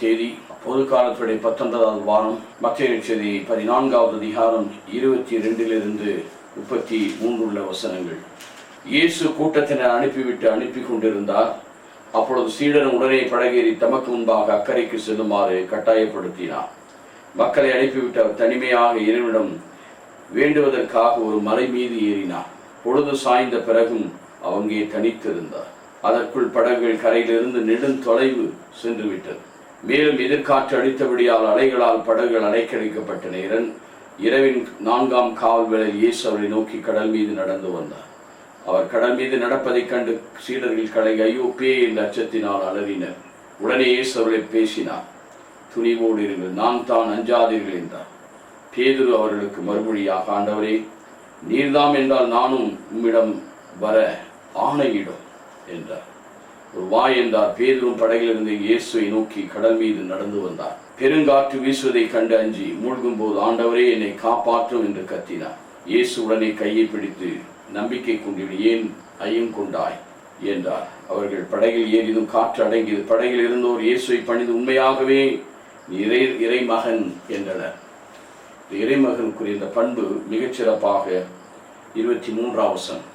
தேதி பொது காலத்துடைய 19வது வாரம். மத்தேயு நற்செய்தி 14வது அதிகாரம் 22 33 உள்ள வசனங்கள். இயேசு கூட்டத்தினர் அனுப்பி கொண்டிருந்தார். அப்பொழுது சீடர் உடனே படகேறி தமக்கு முன்பாக அக்கறைக்கு செல்லுமாறு கட்டாயப்படுத்தினார். மக்களை அனுப்பிவிட்டு அவர் தனிமையாக இறைவனிடம் வேண்டுவதற்காக ஒரு மலை மீது ஏறினார். பொழுது சாய்ந்த பிறகும் அங்கே தனித்திருந்தார். அதற்குள் படகுகள் கரையிலிருந்து நெடுந்தொலைவு சென்று விட்டது. மேலும் எதிர்காற்று அடித்தபடியால் அலைகளால் படகுகள் அலைக்கழிக்கப்பட்டன. இரவின் 4ஆம் காவல் வேளையில் இயேசு அவரை நோக்கி கடல் மீது நடந்து வந்தார். அவர் கடல் மீது நடப்பதைக் கண்டு சீடர்கள் கலங்கி ஐயோ பேய் என்ற அச்சத்தினால் அலறினர். உடனே இயேசு அவர்களை பேசினார். துணிவோடு இருங்கள், நான் தான், அஞ்சாதீர்கள் என்றார். பேதுரு அவர்களுக்கு மறுமொழியாக, ஆண்டவரே, நீர்தாம் என்றால் நானும் உம்மிடம் வர ஆணையிடும் என்றார். ஒரு வாய் என்றார். பேதுரும் படகிலிருந்து இயேசுவை நோக்கி கடல் மீது நடந்து வந்தார். பெருங்காற்று வீசுவதை கண்டு அஞ்சி மூழ்கும் போது, ஆண்டவரே, என்னை காப்பாற்றும் என்று கத்தினார். இயேசு உடனே கையை பிடித்து, நம்பிக்கை கொண்டிடு, ஏன் ஐயம் கொண்டாய் என்றார். அவர்கள் படகில் ஏறிதும் காற்று அடங்கியது. படகில் இருந்தோர் இயேசுவை பணிந்து, உண்மையாகவே இறைமகன் என்றனர். இறைமகனுக்குரிய இந்த பண்பு மிகச்சிறப்பாக 23ஆம் வசனம்.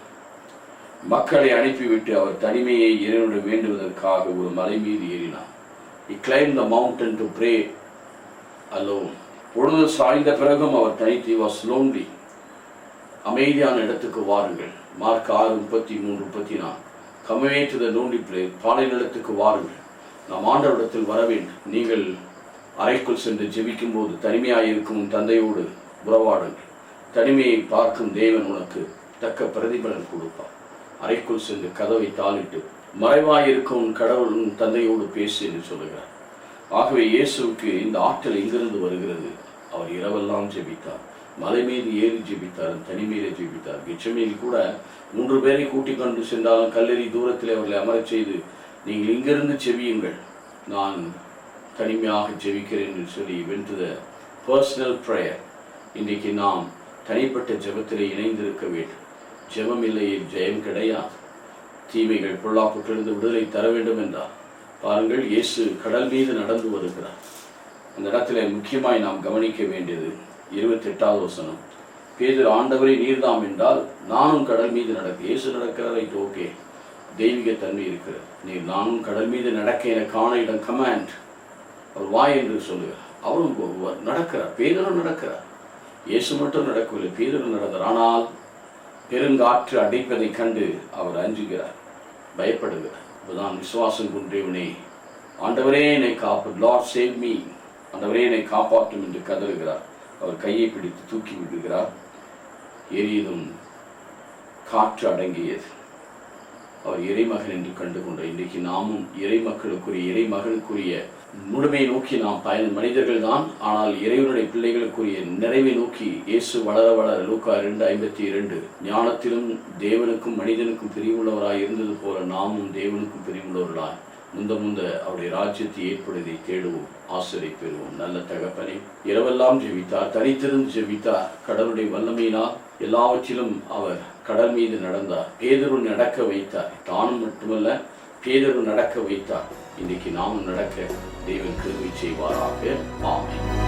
மக்களை அனுப்பிவிட்டு அவர் தனிமையை இறைவனிடம் வேண்டுவதற்காக ஒரு மலை மீது ஏறினார். He climbed the mountain to pray alone. பொழுது சாய்ந்த பிறகும் அவர் தனித்து, was lonely. அமைதியான இடத்துக்கு வாருங்கள். Mark 6:33-34. Come away to the lonely place. பாலை நிலத்துக்கு வாருங்கள். நாம் ஆண்டவரிடத்தில் வர வேண்டும். நீங்கள் அறைக்குள் சென்று ஜெபிக்கும் போது தனிமையாயிருக்கும் தந்தையோடு உறவாடுங்கள். தனிமையை பார்க்கும் தேவன் உனக்கு தக்க பிரதிபலன் கொடுப்பார். அறைக்குள் சென்று கதவை தாளிட்டு மறைவாயிருக்கும் கடவுள் தந்தையோடு பேசு என்று சொல்லுகிறார். ஆகவே இயேசுவுக்கு இந்த ஆற்றல் எங்கிருந்து வருகிறது? அவர் இரவெல்லாம் ஜெபித்தார். மலை மீது ஏறி ஜெபித்தார், தனிமையிலே ஜெபித்தார். கெத்செமனேயில் கூட 3 பேரை கூட்டிக் கொண்டு சென்றாலும் கல்லெறி தூரத்தில் அவர்களை அமரச் செய்து, நீங்கள் இங்கிருந்து ஜெபியுங்கள், நான் தனிமையாக ஜெபிக்கிறேன் என்று சொல்லி went to the personal prayer. இன்றைக்கு நாம் தனிப்பட்ட ஜெபத்திலே இணைந்திருக்க வேண்டும். ஜெபம் இல்லையே ஜெயம் கிடையாது. தீமைகள் பொல்லாப்புகளிலிருந்து விடுதலை தர வேண்டும் என்றார். பாருங்கள், இயேசு கடல் மீது நடந்து வருகிறார். அந்த இடத்துல முக்கியமாய் நாம் கவனிக்க வேண்டியது 28வது வசனம். பேதுரு, ஆண்டவரே, நீர்தாம் என்றால் நானும் கடல் மீது நடக்க. இயேசு நடக்கிறார், ரைட், ஓகே, தெய்வீக தன்மை இருக்கிறது. நீர் நானும் கடல் மீது நடக்க எனக்கு ஆணை இடம், கமாண்ட். அவர் வாய் என்று சொல்லுகிறார். அவரும் நடக்கிறார். பேதுரு நடக்கிறார். இயேசு மட்டும் நடக்கவில்லை, பேதுரு நடந்தார். ஆனால் பெருங்காற்று அடிப்பதை கண்டு அவர் அஞ்சுகிறார், பயப்படுகிறார். அதுதான் விசுவாசம் குன்றியவனே, ஆண்டவரே என்னை காப்பு, லார்ட் சேவ் மீ, ஆண்டவரே என்னை காப்பாற்றும் என்று கதறுகிறார். அவர் கையை பிடித்து தூக்கி விடுகிறார். எரியதும் காற்று அடங்கியது. அவர் இறைமகன் என்று கண்டு கொண்ட இன்றைக்கு நாமும் இறைமகனுக்குரிய முழுமையை நோக்கி நாம் மனிதர்கள் தான், ஆனால் இறைவனுடைய பிள்ளைகளுக்குரிய நிறைவை நோக்கி இயேசு வளர வளர லூக்கா 2:52 ஞானத்திலும் தேவனுக்கும் மனிதனுக்கும் பிரிவுள்ளவராய் இருந்தது போல நாமும் தேவனுக்கும் பிரிவுள்ளவர்களாய் முந்த அவருடைய ராஜ்யத்தை ஏற்படுவதை தேடுவோம், ஆசிரியை பெறுவோம். நல்ல தகப்பனே, இரவெல்லாம் ஜெபித்தார், தனித்திருந்து ஜெபித்தார். கடவுளுடைய வல்லமையினால் எல்லாவற்றிலும் அவர் கடல் மீது நடந்தார். பேதுரு நடக்க வைத்தார். தானும் மட்டுமல்ல, பேதுரு நடக்க வைத்தார். இன்னைக்கு நாமும் நடக்க தேவன் கிருபை செய்வாராக. ஆமென்.